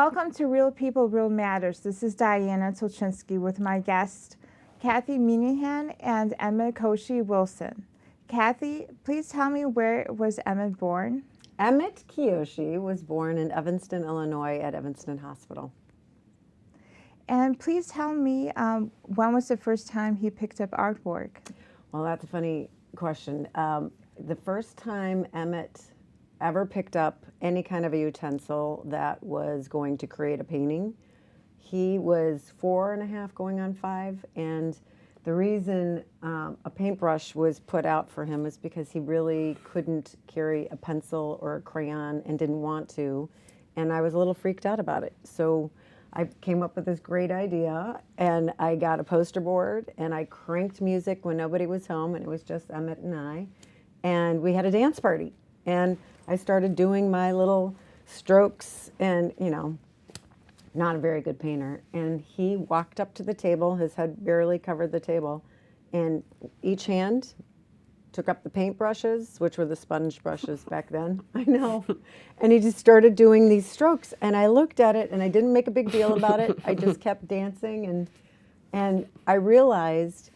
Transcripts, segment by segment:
Welcome to Real People, Real Matters. This is Diana Tulchinsky with my guests, Kathy Minahan and Emmett Kyoshi Wilson. Kathy, please tell me, where was Emmett born? Emmett Kyoshi was born in Evanston, Illinois at Evanston Hospital. And please tell me, when was the first time he picked up artwork? Well, that's a funny question. The first time Emmett ever picked up any kind of a utensil that was going to create a painting, he was 4.5 going on 5, and the reason a paintbrush was put out for him was because he really couldn't carry a pencil or a crayon and didn't want to, and I was a little freaked out about it. So I came up with this great idea, and I got a poster board, and I cranked music when nobody was home, and it was just Emmett and I, and we had a dance party. And I started doing my little strokes, and, you know, not a very good painter. And he walked up to the table, his head barely covered the table, and each hand took up the paint brushes, which were the sponge brushes back then, I know. And he just started doing these strokes, and I looked at it, and I didn't make a big deal about it. I just kept dancing, and I realized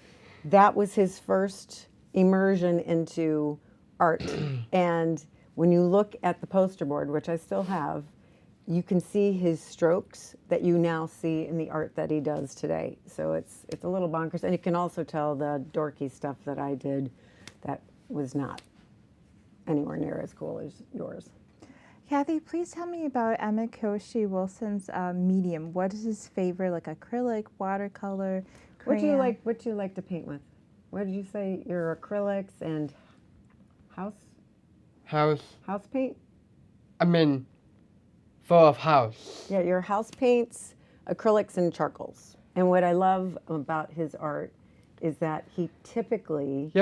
that was his first immersion into art. And when you look at the poster board, which I still have, you can see his strokes that you now see in the art that he does today. So it's a little bonkers. And you can also tell the dorky stuff that I did that was not anywhere near as cool as yours. Kathy, please tell me about Emmett Kyoshi Wilson's medium. What is his favorite, like acrylic, watercolor, crayon? What do you like to paint with? What did you say? Your acrylics and house paint? I mean, full of house. Yeah, your house paints, acrylics, and charcoals. And what I love about his art is that he typically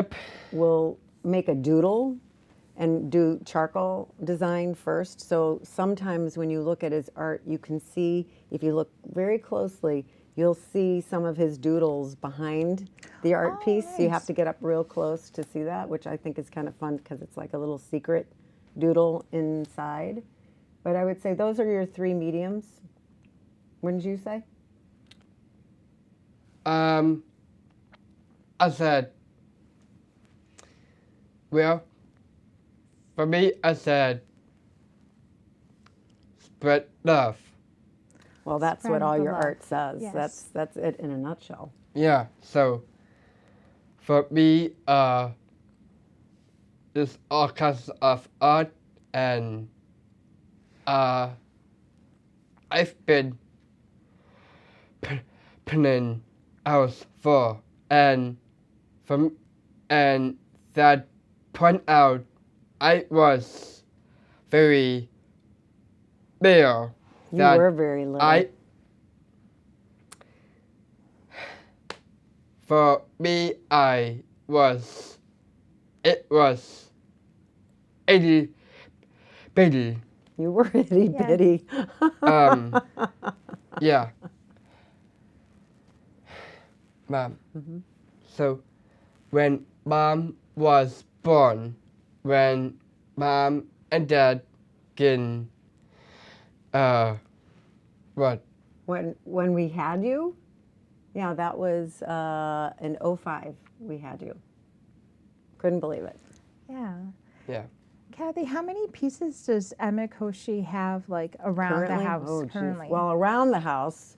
will make a doodle and do charcoal design first. So sometimes when you look at his art, you can see, if you look very closely, you'll see some of his doodles behind the art piece. Nice. You have to get up real close to see that, which I think is kind of fun because it's like a little secret doodle inside. But I would say those are your 3 mediums. Wouldn't you say? I said, well, for me, I said, spread love. Well, that's what all your art says. Yes. That's it in a nutshell. Yeah, so for me, there's all kinds of art, and I've been painting house for, and that point out, I was very little. You were very little. For me, it was itty bitty. You were itty bitty. Yeah. Mom. Mm-hmm. So, when Mom was born, when Mom and Dad can, what? When we had you? Yeah, that was in 2005 we had you. Couldn't believe it. Yeah. Yeah. Kathy, how many pieces does Emmett Kyoshi have, like, around the house currently? Well, around the house,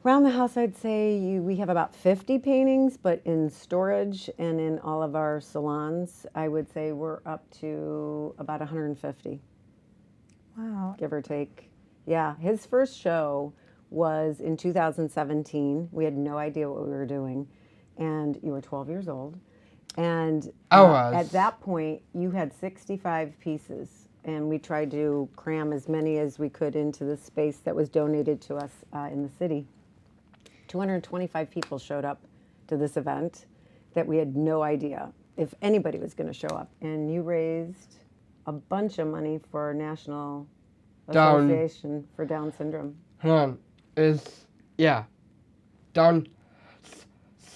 I'd say we have about 50 paintings, but in storage and in all of our salons, I would say we're up to about 150. Wow. Give or take. Yeah, his first show was in 2017. We had no idea what we were doing, and you were 12 years old. And at that point, you had 65 pieces, and we tried to cram as many as we could into the space that was donated to us in the city. 225 people showed up to this event that we had no idea if anybody was going to show up. And you raised a bunch of money for National Association for Down Syndrome. Hold on. Down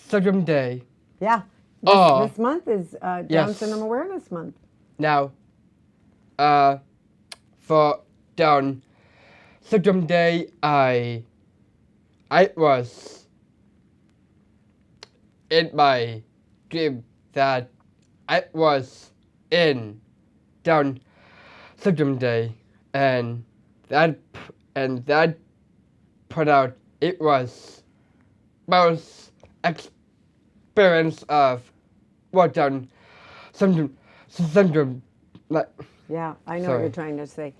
Syndrome Day. Yeah. This month is Down Syndrome Awareness Month. Now, for Down Symptom Day, I was in my dream that I was in down Symptom Day, and that put out it was most experience of what down symptom like Yeah, I know what Sorry. you're trying to say.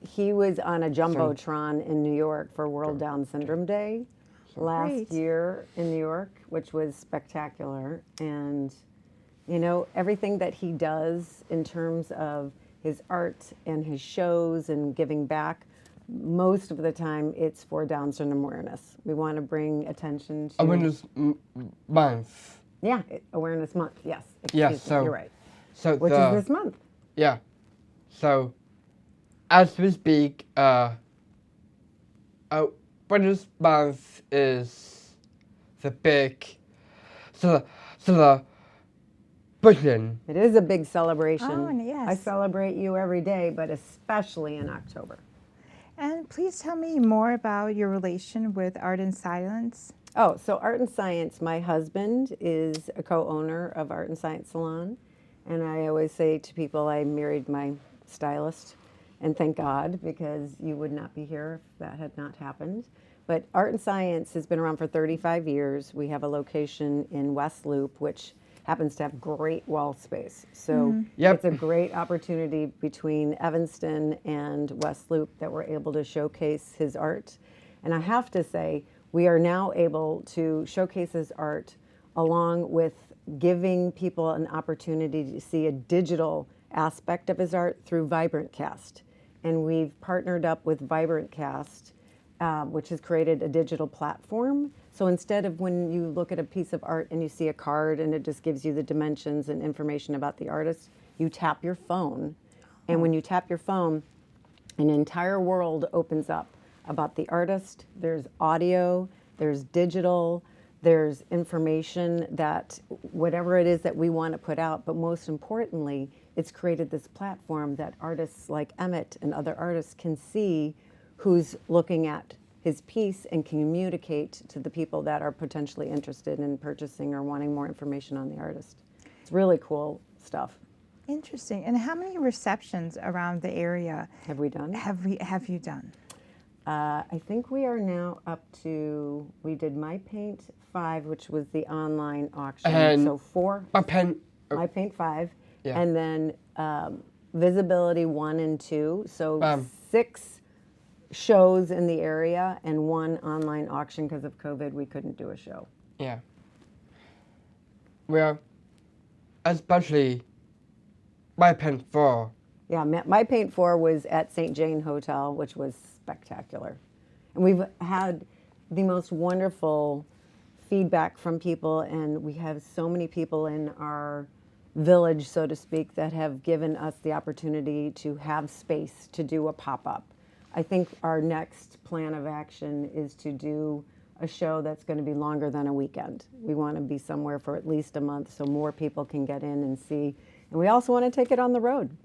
He was on a Jumbotron in New York for World Down Syndrome Day last Great. year in New York, which was spectacular. And, you know, everything that he does in terms of his art and his shows and giving back, most of the time it's for Down syndrome awareness. We want to bring attention to awareness month. Yeah, Awareness Month. Yes, Yeah, excuse me, so you're right. so Which the, is this month. Yeah. So, as we speak, Awareness Month is the big celebration. It is a big celebration. Oh, and yes. I celebrate you every day, but especially in October. And please tell me more about your relation with Art and Silence. Oh, so Art and Science, my husband is a co-owner of Art and Science Salon. And I always say to people, I married my stylist. And thank God, because you would not be here if that had not happened. But Art and Science has been around for 35 years. We have a location in West Loop, which happens to have great wall space. So Yep. it's a great opportunity between Evanston and West Loop that we're able to showcase his art. And I have to say, we are now able to showcase his art along with giving people an opportunity to see a digital aspect of his art through VibrantCast. And we've partnered up with VibrantCast, which has created a digital platform. So instead of when you look at a piece of art and you see a card and it just gives you the dimensions and information about the artist, you tap your phone. And when you tap your phone, an entire world opens up about the artist. There's audio, there's digital, there's information that whatever it is that we want to put out, but most importantly, it's created this platform that artists like Emmett and other artists can see who's looking at his piece and communicate to the people that are potentially interested in purchasing or wanting more information on the artist. It's really cool stuff. Interesting. And how many receptions around the area Have we done? have you done? I think we are now up to, we did My Paint 5, which was the online auction. And so 4, My pen. My Paint 5, Yeah. and then Visibility 1 and 2. So 6 shows in the area and 1 online auction. Because of COVID, we couldn't do a show. Yeah. Well, especially My Pen 4. Yeah, My Paint 4 was at St. Jane Hotel, which was spectacular. And we've had the most wonderful feedback from people, and we have so many people in our village, so to speak, that have given us the opportunity to have space to do a pop-up. I think our next plan of action is to do a show that's going to be longer than a weekend. We want to be somewhere for at least a month so more people can get in and see. And we also want to take it on the road.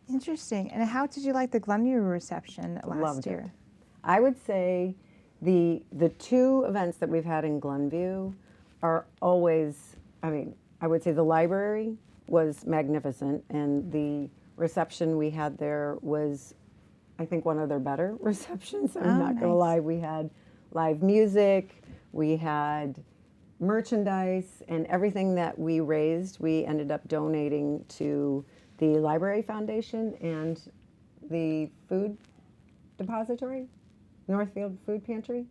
Interesting. And how did you like the Glenview reception last Loved year? it. I would say the 2 events that we've had in Glenview are always, I mean, I would say the library was magnificent, and the reception we had there was, I think, one of their better receptions. I'm not going to nice. lie. We had live music, we had merchandise, and everything that we raised, we ended up donating to the Library Foundation and the Food Depository, Northfield Food Pantry,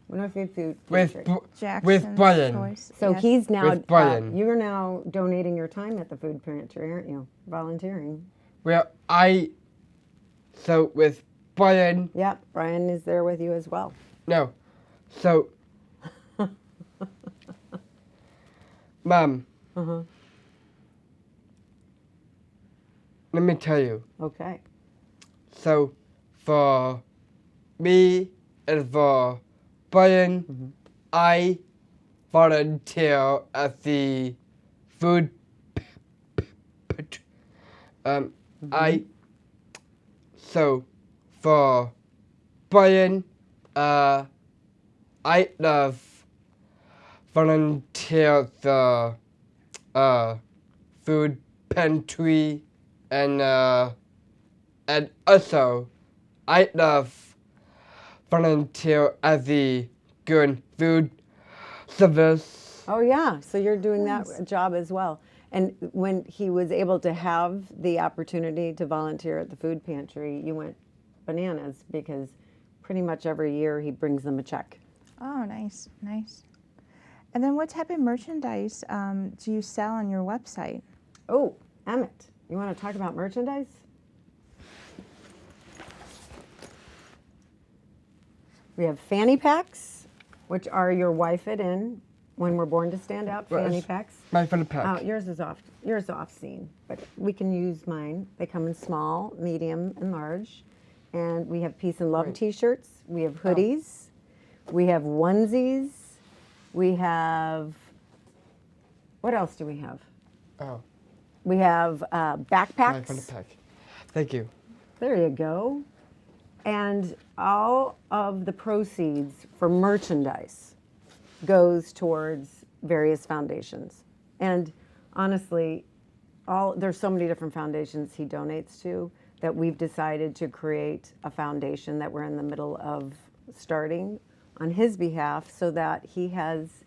Northfield Food Pantry. Jackson's Brian. Choice. So yes. he's now, With Brian. you're now donating your time at the food pantry, aren't you? Volunteering. Well, so with Brian, Yep, Brian is there with you as well. no, so, Mom, let me tell you. Okay. So, for me and for Brian, I volunteer at the food. So for Brian, I love volunteer the food pantry and also I love volunteer at the good food service. Oh yeah, so you're doing Nice. that job as well. And when he was able to have the opportunity to volunteer at the food pantry, you went bananas because pretty much every year he brings them a check. Oh, nice, nice. And then what type of merchandise do you sell on your website? Oh, Emmett, you want to talk about merchandise? We have fanny packs, which are your wife it in when we're born to stand out fanny Yes. packs. My fun pack. Oh, yours is off scene, but we can use mine. They come in small, medium, and large. And we have peace and love Right. t-shirts. We have hoodies. We have onesies. We have, what else do we have? Oh, We have my backpacks. fun pack. Thank you. There you go. And all of the proceeds for merchandise goes towards various foundations. And honestly, there's so many different foundations he donates to that we've decided to create a foundation that we're in the middle of starting on his behalf so that he has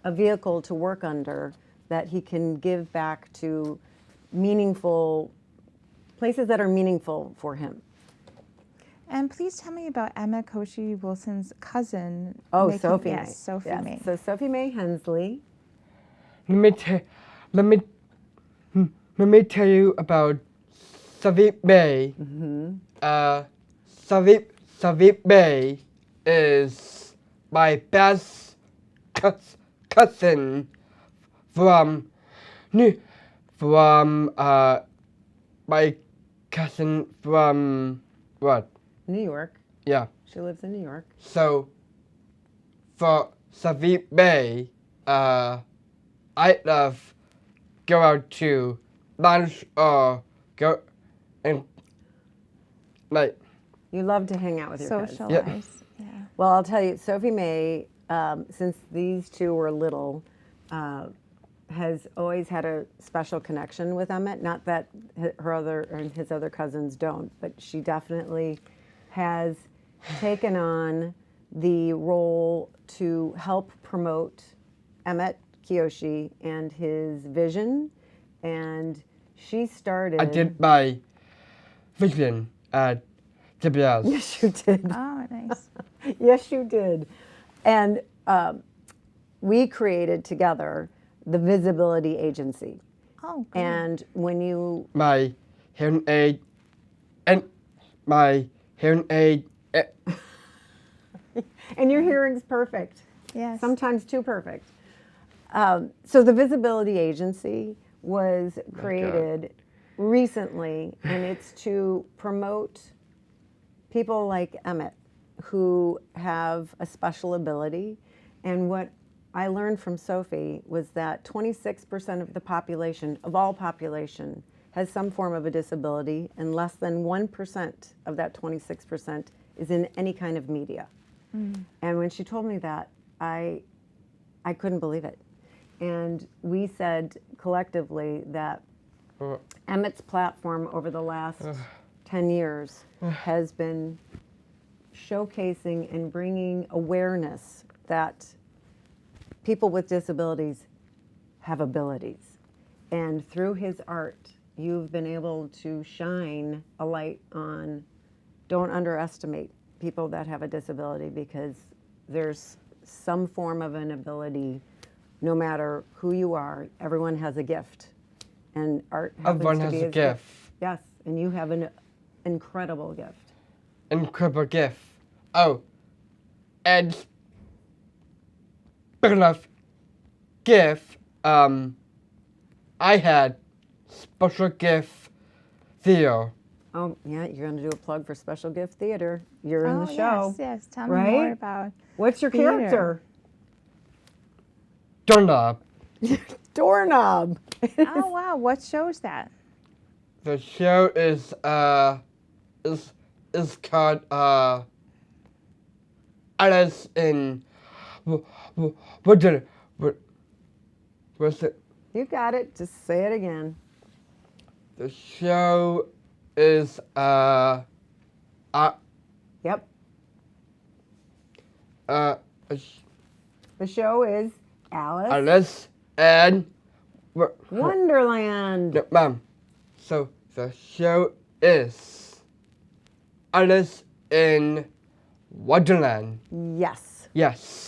a vehicle to work under that he can give back to meaningful places that are meaningful for him. And please tell me about Emmett Kyoshi Wilson's cousin. Oh, Sophie May. Yes, Sophie Yes. May. So Sophie May Hensley. Let me tell you about Sophie May. Sophie May is my best cousin from my cousin from what? New York. Yeah. She lives in New York. So for Sophie May, I love go out to lunch or go and like You love to hang out with your cousins. Socialize. Yeah. Well, I'll tell you, Sophie May, since these two were little, has always had a special connection with Emmett. Not that his other cousins don't, but she definitely has taken on the role to help promote Emmett Kyoshi and his vision. And she started. I did my vision at GBS. Yes, you did. Oh, nice. Yes, you did. And we created together the Visibility Agency. Oh, good. And when you, My hearing aid and my hearing aid. and your hearing's perfect, Yes. sometimes too perfect. So the Visibility Agency was created recently, and it's to promote people like Emmett who have a special ability. And what I learned from Sophie was that 26% of the population, of all population, has some form of a disability, and less than 1% of that 26% is in any kind of media. And when she told me that, I couldn't believe it. And we said collectively that Emmett's platform over the last 10 years has been showcasing and bringing awareness that people with disabilities have abilities. And through his art, you've been able to shine a light on, don't underestimate people that have a disability, because there's some form of an ability, no matter who you are, everyone has a gift. And art happens Everyone to has be a his gift. Yes, and you have an incredible gift. Incredible gift. Oh, and speaking of gift, I had special gift theater. Oh, yeah, you're going to do a plug for Special Gift Theater. You're in Oh, the show. Yes, yes. Tell me right? more about. What's your Theater. character? Doorknob. Doorknob. Oh, wow. What show is that? The show is called Alice in Wonderland. What's it? You got it. Just say it again. The show is Yep. uh The show is Alice Alice and Wonderland. No, Mom. So the show is Alice in Wonderland. Yes. Yes.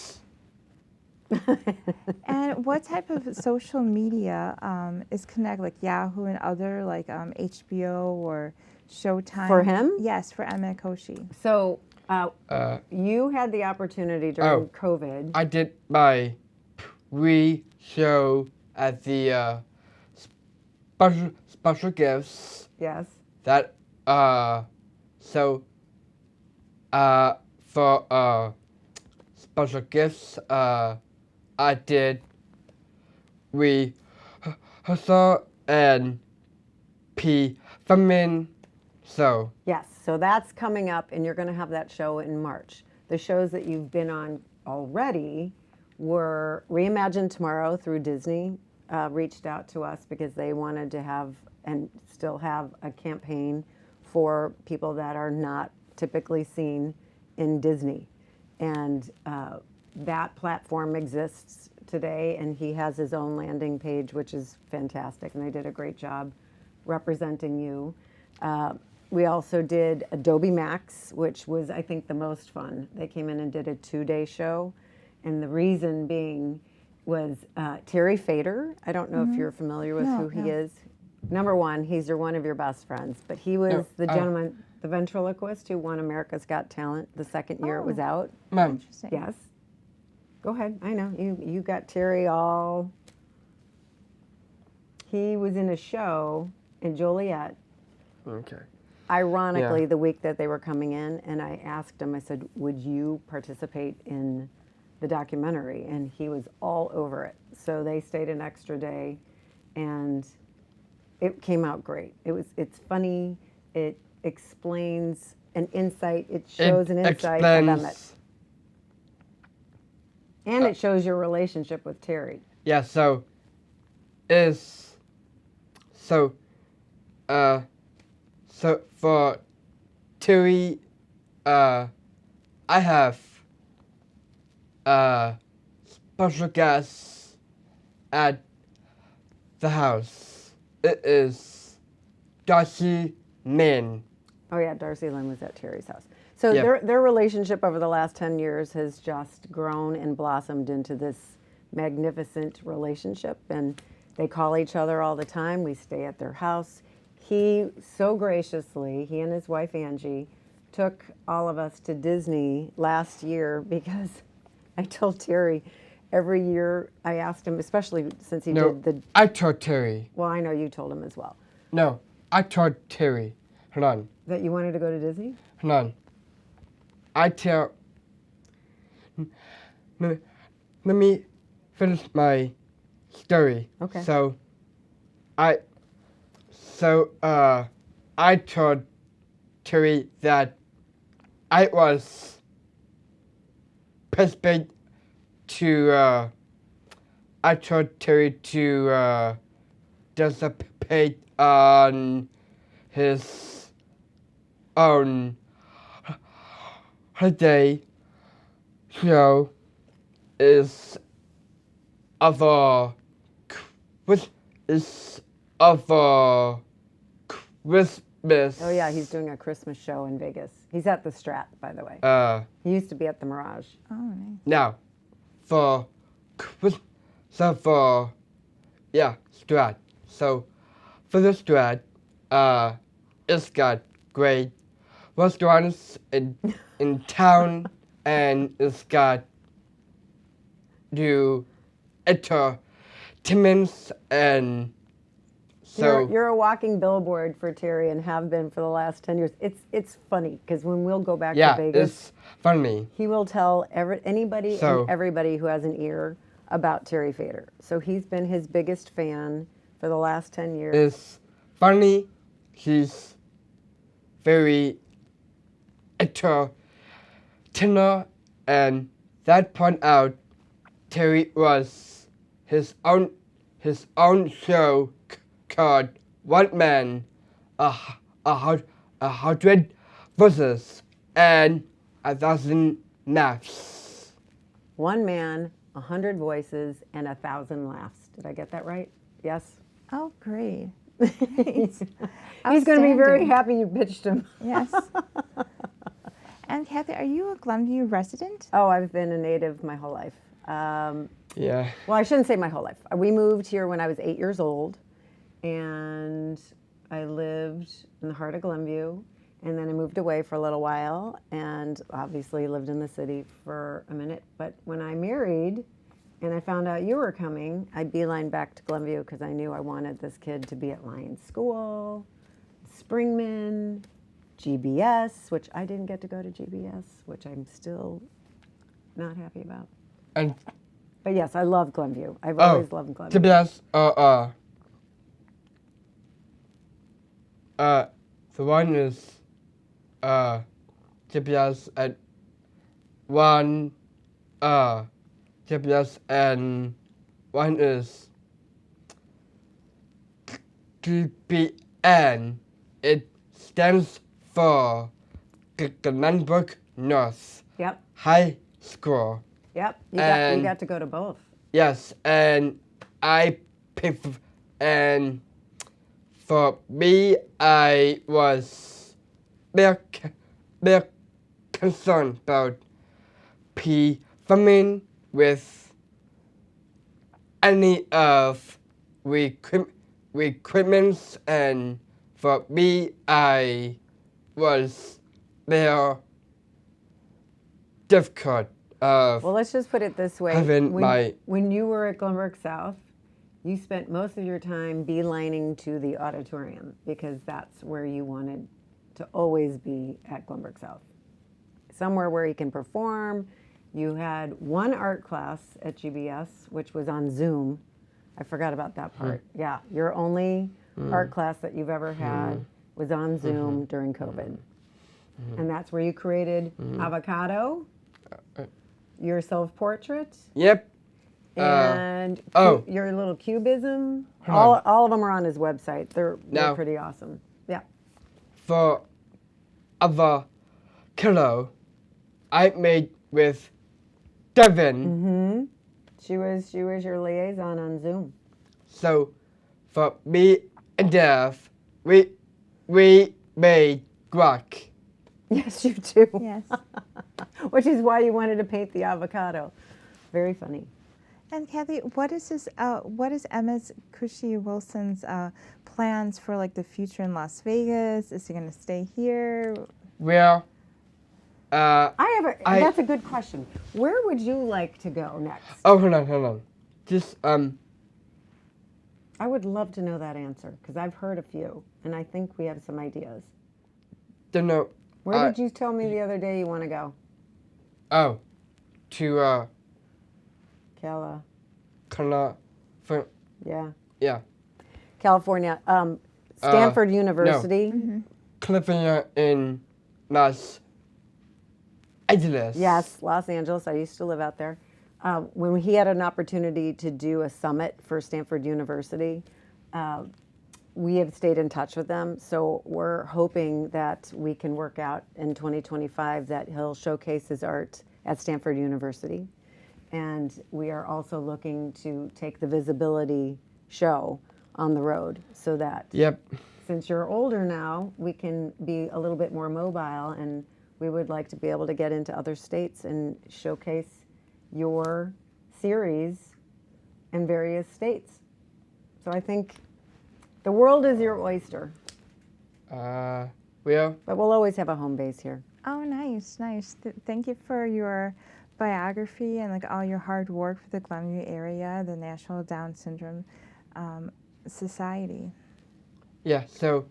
And what type of social media is connected, like Yahoo and other, like HBO or Showtime? For him? Yes, for Emmett Kyoshi. So you had the opportunity during COVID. I did my pre-show at the special gifts Yes. that so for special gifts I did rehearsal and filming. So Yes. So that's coming up, and you're going to have that show in March. The shows that you've been on already were Reimagined Tomorrow through Disney. Reached out to us because they wanted to have and still have a campaign for people that are not typically seen in Disney. And that platform exists today, and he has his own landing page, which is fantastic, and they did a great job representing you. We also did Adobe Max, which was, I think, the most fun. They came in and did a 2-day show, and the reason being was Terry Fader. I don't know if you're familiar with who he is. Number one, he's one of your best friends, but he was the gentleman, the ventriloquist who won America's Got Talent the second year it was out. Mom, Interesting. Yes. Go ahead. I know you got Terry all. He was in a show in Joliet. okay. Ironically, Yeah. the week that they were coming in, and I asked him, I said, would you participate in the documentary? And he was all over it. So they stayed an extra day, and it came out great. It's funny. It explains an insight. It shows an insight of Emmett. And it shows your relationship with Terry. Yeah, so for Terry, I have special guests at the house. It is Darcy Min. Oh yeah, Darcy Lynn was at Terry's house. So Yeah. their relationship over the last 10 years has just grown and blossomed into this magnificent relationship, and they call each other all the time. We stay at their house. He so graciously, he and his wife Angie, took all of us to Disney last year because I told Terry every year I asked him, especially since he did the, I told Terry. well, I know you told him as well, No, I told Terry. Hold on. that you wanted to go to Disney? Hold on. I tell. Let me finish my story. Okay. So, I told Terry that I was participating to. I told Terry to participate on his own holiday show is of a Christmas. Oh yeah, he's doing a Christmas show in Vegas. He's at the Strat, by the way. He used to be at the Mirage. Oh, nice. Now for Strat. So for the Strat, it's got great restaurants in town, and it's got new entertainments, and so You're a walking billboard for Terry and have been for the last 10 years. It's funny because when we'll go back to Vegas, it's funny. he will tell anybody So- and everybody who has an ear about Terry Fader. So he's been his biggest fan for the last 10 years. It's funny. He's very entertainer, and that point out Terry was his own show called One Man, a hundred voices and 1,000 laughs. One man, 100 voices, and 1,000 laughs. Did I get that right? Yes. Oh, great. He's going to be very happy you pitched him. Yes. And Kathy, are you a Glenview resident? Oh, I've been a native my whole life. Yeah. Well, I shouldn't say my whole life. We moved here when I was 8 years old, and I lived in the heart of Glenview, and then I moved away for a little while, and obviously lived in the city for a minute. But when I married, and I found out you were coming, I beelined back to Glenview because I knew I wanted this kid to be at Lions School, Springman, GBS, which I didn't get to go to GBS, which I'm still not happy about. And But yes, I love Glenview. I've always loved Glenview. to be honest, the one is GPS at one GPS and one is GPN. It stands for Glenbrook North Yep, High School. yep. You And- got to go to both. Yes, and I picked, and for me, I was very concerned about performing with any of equipments, and for me, I was very difficult of Well, let's just put it this way. having when you were at Glenbrook South, you spent most of your time beelining to the auditorium because that's where you wanted to always be at Glenbrook South. Somewhere where you can perform. You had one art class at GBS, which was on Zoom. I forgot about that part. Yeah, your only art class that you've ever had was on Zoom during COVID. And that's where you created Avocado, your self-portrait, Yep. and oh. your little cubism. Hold All of them are on his website. They're Now- pretty awesome. Yeah. For avocado, I made with Devin. She was your liaison on Zoom. So for me and Dev, we made guac. Yes, you do. Yes. Which is why you wanted to paint the avocado. Very funny. And Kathy, what is Emmett Kyoshi Wilson's plans for like the future in Las Vegas? Is he going to stay here? Well, That's a good question. Where would you like to go next? oh, hold on. Just I would love to know that answer because I've heard a few, and I think we have some ideas. don't know. Where did you tell me the other day you want to go? Oh, to Cala. Yeah. Yeah, California. Stanford University. California in Los Angeles. Yes, Los Angeles. I used to live out there. When he had an opportunity to do a summit for Stanford University, we have stayed in touch with them. So we're hoping that we can work out in 2025 that he'll showcase his art at Stanford University. And we are also looking to take the visibility show on the road so that Yep. since you're older now, we can be a little bit more mobile, and we would like to be able to get into other states and showcase your series in various states. So I think the world is your oyster, Well, but we'll always have a home base here. Oh, nice. Thank you for your biography and like all your hard work for the Glenview area, the National Down Syndrome Society. yeah. So,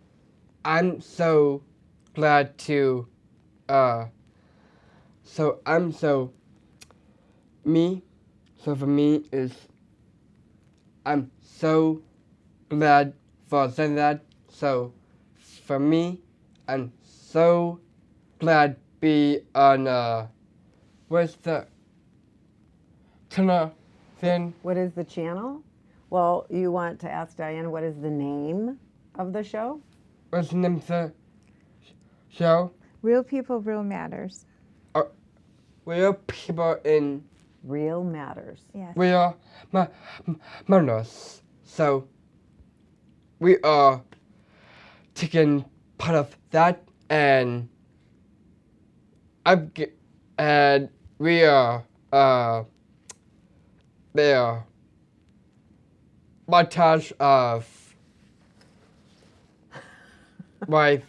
I'm so glad to. So for me is. I'm so glad for saying that. So, for me, I'm so glad be on was the channel then? What is the channel? Well, you want to ask Diana what is the name of the show? What's the name of the show? Real People, Real Matters. Real people in Real Matters. Yes. real matters. So we are taking part of that, and and we are there montage of wife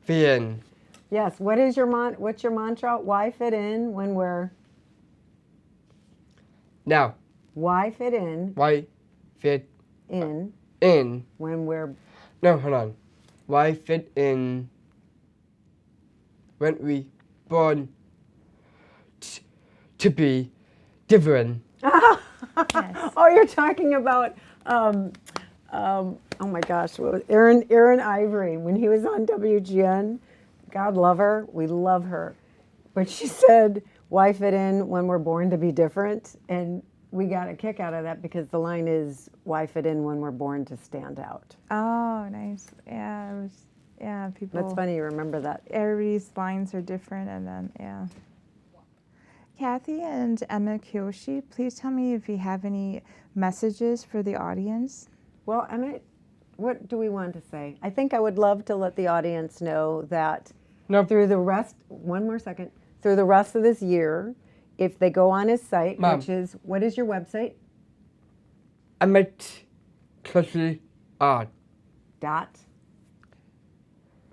being Yes. What's your mantra? Why fit in when we're now why fit in why fit in in when we're no hold on why fit in when we born to be different. Yes. Oh, you're talking about oh my gosh, what was Aaron Ivory when he was on WGN. God love her, we love her, but she said, "Why fit in when we're born to be different?" And we got a kick out of that because the line is, "Why fit in when we're born to stand out?" Oh, nice. Yeah, it was. Yeah, people. That's funny. You remember that? Everybody's lines are different, and then yeah. Kathy and Emmett Kyoshi, please tell me if you have any messages for the audience. Well, Emmett, what do we want to say? I think I would love to let the audience know that No. through the rest, one more second, through the rest of this year, if they go on his site, Mom. which is, what is your website? Emmett Kyoshi art.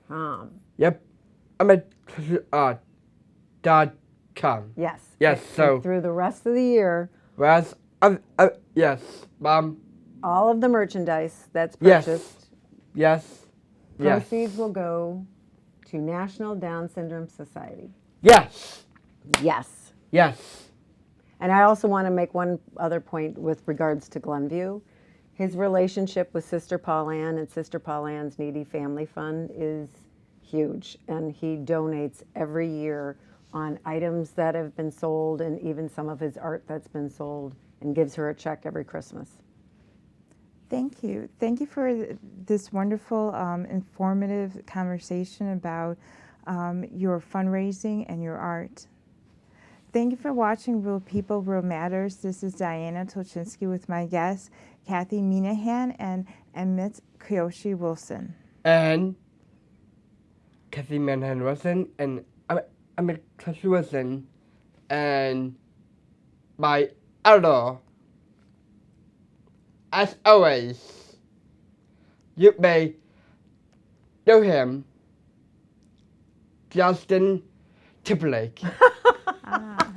.com. Yep. Emmett Kyoshi art.com. Yes. Yes, And so- through the rest of the year, Whereas yes, Mom. all of the merchandise that's Yes. purchased, Yes. Yes. proceeds will go to National Down Syndrome Society. Yes. Yes. Yes. And I also want to make one other point with regards to Glenview. His relationship with Sister Pauline and Sister Pauline's Needy Family Fund is huge. And he donates every year on items that have been sold and even some of his art that's been sold, and gives her a check every Christmas. Thank you. Thank you for this wonderful, informative conversation about your fundraising and your art. Thank you for watching Real People, Real Matters. This is Diana Tulchinsky with my guests, Kathy Minahan and Emmett Kyoshi Wilson. And Kathy Manhattan Wilson and Emmett Kyoshi Wilson and my elder. As always, you may know him, Justin Timberlake. Ah,